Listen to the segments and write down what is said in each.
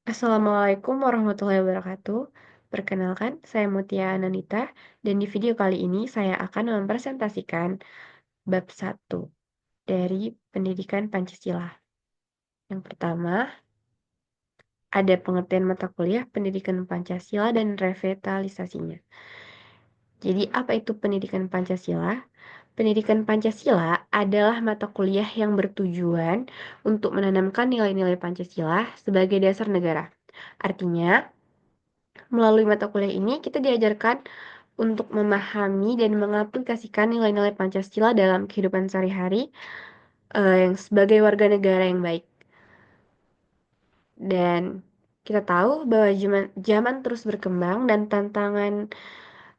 Assalamualaikum warahmatullahi wabarakatuh. Perkenalkan, saya Mutia Ananita, dan di video kali ini saya akan mempresentasikan bab 1 dari Pendidikan Pancasila. Yang pertama, ada pengertian mata kuliah Pendidikan Pancasila dan revitalisasinya. Jadi, apa itu Pendidikan Pancasila? Pendidikan Pancasila adalah mata kuliah yang bertujuan untuk menanamkan nilai-nilai Pancasila sebagai dasar negara. Artinya, melalui mata kuliah ini kita diajarkan untuk memahami dan mengaplikasikan nilai-nilai Pancasila dalam kehidupan sehari-hari yang sebagai warga negara yang baik. Dan kita tahu bahwa zaman terus berkembang dan tantangan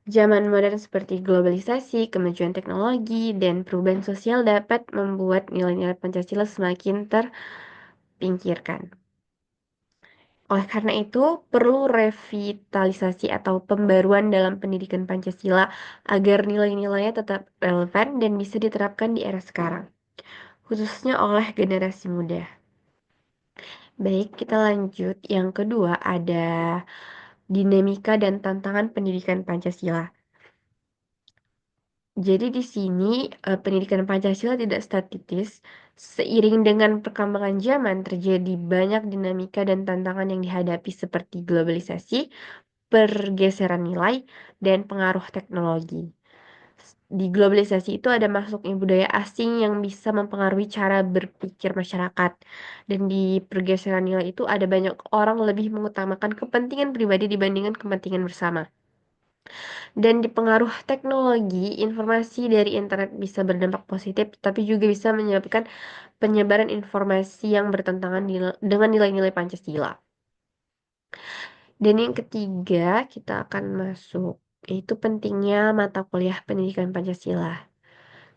zaman modern seperti globalisasi, kemajuan teknologi, dan perubahan sosial dapat membuat nilai-nilai Pancasila semakin terpinggirkan. Oleh karena itu, perlu revitalisasi atau pembaruan dalam pendidikan Pancasila agar nilai-nilainya tetap relevan dan bisa diterapkan di era sekarang, khususnya oleh generasi muda. Baik, kita lanjut. Yang kedua ada dinamika dan tantangan pendidikan Pancasila. Jadi di sini pendidikan Pancasila tidak statis. Seiring dengan perkembangan zaman terjadi banyak dinamika dan tantangan yang dihadapi seperti globalisasi, pergeseran nilai, dan pengaruh teknologi. Di globalisasi itu ada masuknya budaya asing yang bisa mempengaruhi cara berpikir masyarakat. Dan di pergeseran nilai itu ada banyak orang lebih mengutamakan kepentingan pribadi dibandingkan kepentingan bersama. Dan di pengaruh teknologi, informasi dari internet bisa berdampak positif, tapi juga bisa menyebabkan penyebaran informasi yang bertentangan dengan nilai-nilai Pancasila. Dan yang ketiga, kita akan masuk, yaitu pentingnya mata kuliah pendidikan Pancasila.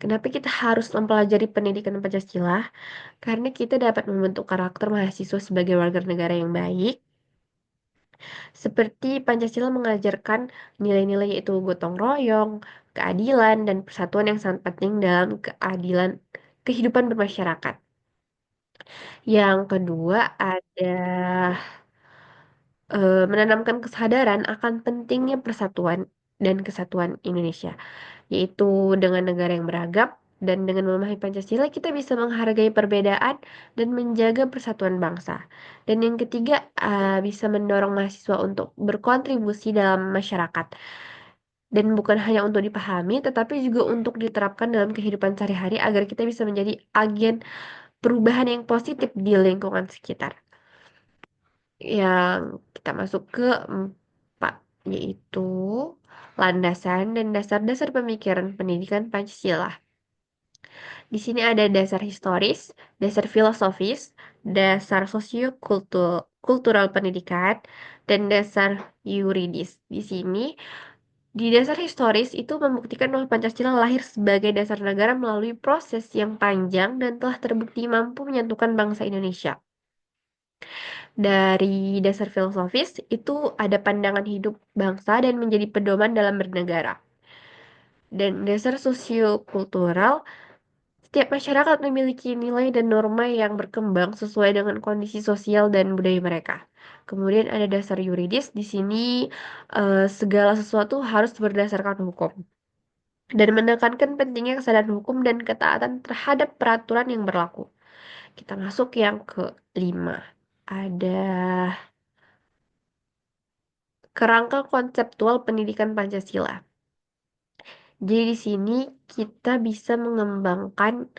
Kenapa kita harus mempelajari pendidikan Pancasila? Karena kita dapat membentuk karakter mahasiswa sebagai warga negara yang baik. Seperti Pancasila mengajarkan nilai-nilai yaitu gotong royong, keadilan, dan persatuan yang sangat penting dalam keadilan kehidupan bermasyarakat. Yang kedua ada menanamkan kesadaran akan pentingnya persatuan dan kesatuan Indonesia, yaitu dengan negara yang beragam dan dengan memahami Pancasila kita bisa menghargai perbedaan dan menjaga persatuan bangsa. Dan yang ketiga bisa mendorong mahasiswa untuk berkontribusi dalam masyarakat dan bukan hanya untuk dipahami tetapi juga untuk diterapkan dalam kehidupan sehari-hari agar kita bisa menjadi agen perubahan yang positif di lingkungan sekitar. Yang kita masuk ke 4, yaitu landasan dan dasar-dasar pemikiran pendidikan Pancasila. Di sini ada dasar historis, dasar filosofis, dasar sosiokultural pendidikan, dan dasar yuridis. Di sini, di dasar historis itu membuktikan bahwa Pancasila lahir sebagai dasar negara melalui proses yang panjang dan telah terbukti mampu menyatukan bangsa Indonesia. Dari dasar filosofis itu ada pandangan hidup bangsa dan menjadi pedoman dalam bernegara. Dan dasar sosiokultural, setiap masyarakat memiliki nilai dan norma yang berkembang sesuai dengan kondisi sosial dan budaya mereka. Kemudian ada dasar yuridis, di sini segala sesuatu harus berdasarkan hukum. Dan menekankan pentingnya kesadaran hukum dan ketaatan terhadap peraturan yang berlaku. Kita masuk yang kelima. Ada kerangka konseptual pendidikan Pancasila. Jadi di sini kita bisa mengembangkan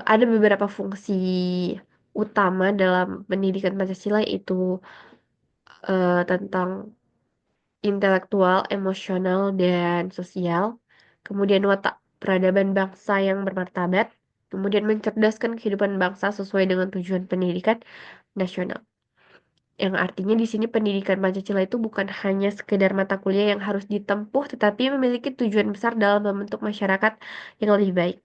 ada beberapa fungsi utama dalam pendidikan Pancasila yaitu tentang intelektual, emosional, dan sosial. Kemudian watak peradaban bangsa yang bermartabat. Kemudian mencerdaskan kehidupan bangsa sesuai dengan tujuan pendidikan nasional. Yang artinya di sini pendidikan Pancasila itu bukan hanya sekedar mata kuliah yang harus ditempuh, tetapi memiliki tujuan besar dalam membentuk masyarakat yang lebih baik.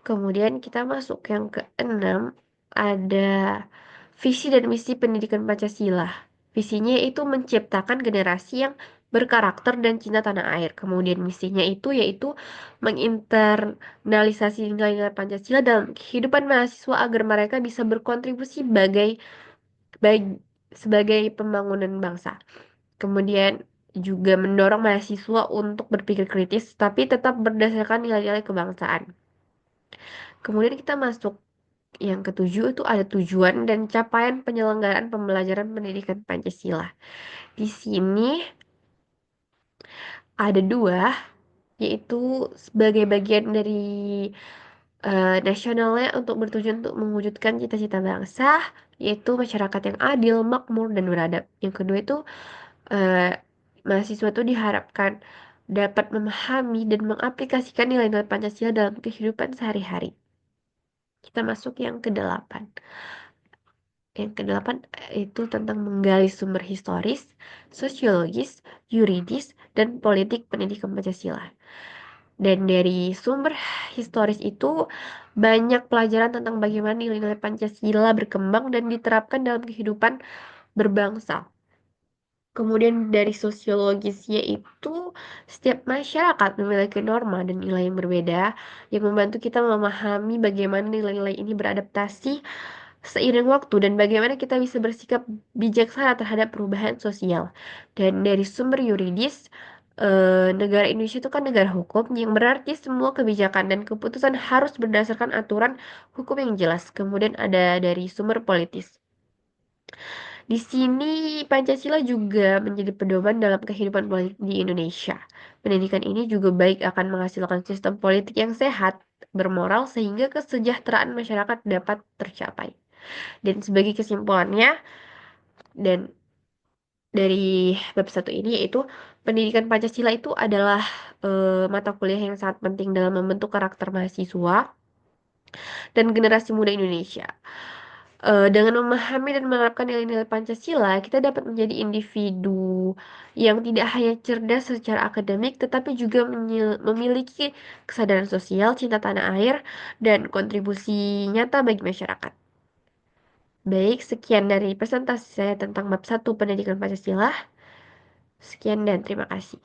Kemudian kita masuk yang keenam, ada visi dan misi pendidikan Pancasila. Visinya itu menciptakan generasi yang berkarakter dan cinta tanah air. Kemudian misinya itu yaitu menginternalisasi nilai-nilai Pancasila dalam kehidupan mahasiswa agar mereka bisa berkontribusi bag- sebagai pembangunan bangsa. Kemudian juga mendorong mahasiswa untuk berpikir kritis, tapi tetap berdasarkan nilai-nilai kebangsaan. Kemudian kita masuk yang ketujuh itu ada tujuan dan capaian penyelenggaraan pembelajaran pendidikan Pancasila. Di sini ada dua, yaitu sebagai bagian dari nasionalnya untuk bertujuan untuk mewujudkan cita-cita bangsa, yaitu masyarakat yang adil, makmur, dan beradab. Yang kedua itu eh, mahasiswa itu diharapkan dapat memahami dan mengaplikasikan nilai-nilai Pancasila dalam kehidupan sehari-hari. Kita masuk yang kedelapan. Yang kedelapan itu tentang menggali sumber historis, sosiologis, yuridis, dan politik pendidikan Pancasila. Dan dari sumber historis itu banyak pelajaran tentang bagaimana nilai-nilai Pancasila berkembang dan diterapkan dalam kehidupan berbangsa. Kemudian dari sosiologisnya itu setiap masyarakat memiliki norma dan nilai yang berbeda yang membantu kita memahami bagaimana nilai-nilai ini beradaptasi seiring waktu dan bagaimana kita bisa bersikap bijaksana terhadap perubahan sosial. Dan dari sumber yuridis, negara Indonesia itu kan negara hukum yang berarti semua kebijakan dan keputusan harus berdasarkan aturan hukum yang jelas. Kemudian ada dari sumber politis. Di sini Pancasila juga menjadi pedoman dalam kehidupan politik di Indonesia. Pendidikan ini juga baik akan menghasilkan sistem politik yang sehat, bermoral sehingga kesejahteraan masyarakat dapat tercapai. Dan sebagai kesimpulannya, dan dari bab satu ini yaitu pendidikan Pancasila itu adalah mata kuliah yang sangat penting dalam membentuk karakter mahasiswa dan generasi muda Indonesia. Dengan memahami dan menerapkan nilai-nilai Pancasila, kita dapat menjadi individu yang tidak hanya cerdas secara akademik, tetapi juga memiliki kesadaran sosial, cinta tanah air, dan kontribusi nyata bagi masyarakat. Baik, sekian dari presentasi saya tentang bab satu pendidikan Pancasila. Sekian dan terima kasih.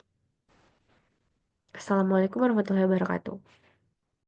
Assalamualaikum warahmatullahi wabarakatuh.